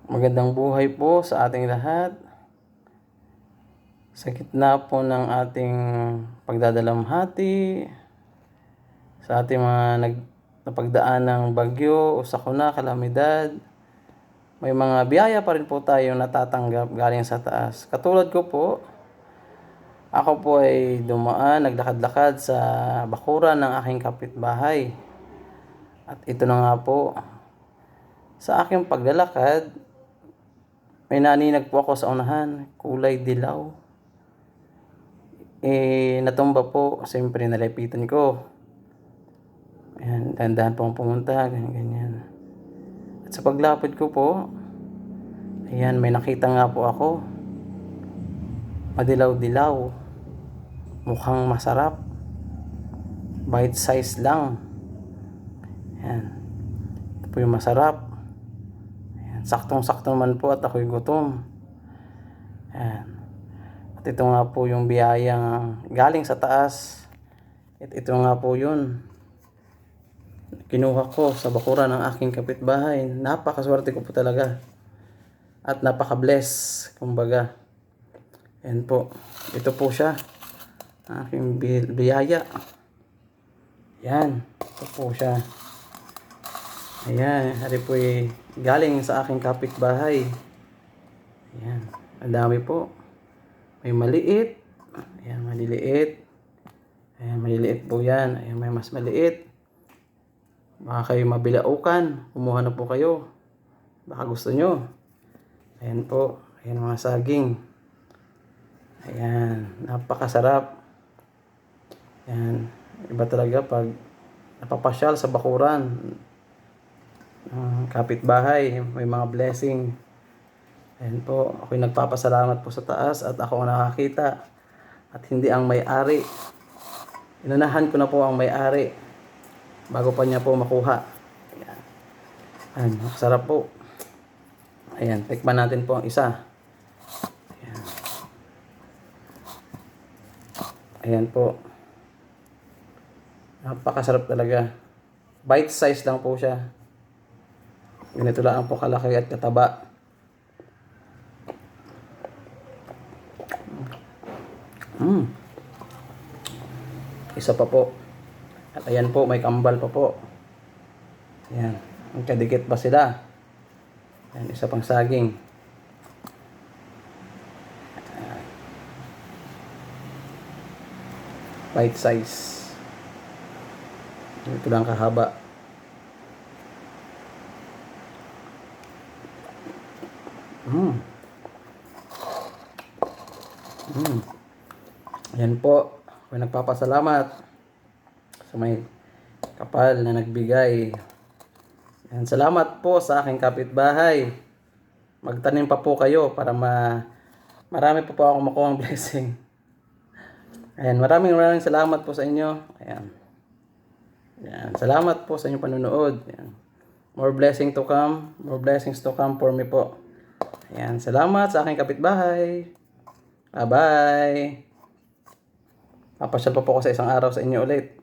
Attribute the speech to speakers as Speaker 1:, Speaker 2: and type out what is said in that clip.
Speaker 1: Magandang buhay po sa ating lahat. Sa gitna po ng ating pagdadalamhati, sa ating mga napagdaan ng bagyo o sakuna, kalamidad, may mga biyaya pa rin po tayong natatanggap galing sa taas. Katulad ko po, ako po ay dumaan, naglakad-lakad sa bakuran ng aking kapitbahay. At ito na nga po, sa aking paglalakad, may naninag po ako sa unahan, kulay dilaw. Natumba po, siyempre nalapitan ko. Ayan, dahan-dahan po akong pumunta, ganyan. At sa paglapit ko po, ayan, may nakita nga po ako. Madilaw-dilaw. Mukhang masarap. Bite size lang. Ayan. Ito po yung masarap. Ayan, saktong-sakto naman po at ako'y gutom. Ayan. At ito nga po yung biyayang galing sa taas. At ito nga po yun. Kinuha ko sa bakuran ng aking kapitbahay. Napakaswerte ko po talaga. At napaka-bless, kumbaga. Ayan po. Ito po siya. Aking biyaya. Ayan. Ito po siya. Ayan. Hari po galing sa aking kapitbahay. Ayan. Ang dami po. May maliit. Ayan, maliliit. Ayan, maliliit po yan. Ayan, may mas maliit. Baka kayo mabilaukan. Kumuha na po kayo. Baka gusto nyo. Ayan po. Ayan mga saging. Ayan. Napakasarap. Ayan. Iba talaga pag napapasyal sa bakuran. Kapitbahay. May mga blessing. Ayan po. Ako'y nagpapasalamat po sa taas at ako ang nakakita. At hindi ang may-ari. Inunahan ko na po ang may-ari bago pa niya po makuha. Ayan. Ayan, masarap po. Ayan, tikman natin po ang isa. Ayan. Ayan po. Napakasarap talaga. Bite size lang po siya. Ganito lang po kalaki at kataba. Isa pa po. At ayan po, may kambal pa po. Ayan. Ang kadikit pa sila. Ayan, isa pang saging. Bite size. Ito lang kahaba. Ayan po. Ako'y nagpapasalamat sa may kapal na nagbigay. Ayan, salamat po sa aking kapitbahay. Magtanim pa po kayo para marami po akong makuha ang blessing. Ayan, maraming salamat po sa inyo. Ayan. Ayan, salamat po sa inyong panunood. Ayan. More blessing to come. More blessings to come for me po. Ayan, salamat sa aking kapitbahay. Bye-bye. Papasyal pa po ako sa isang araw sa inyo ulit.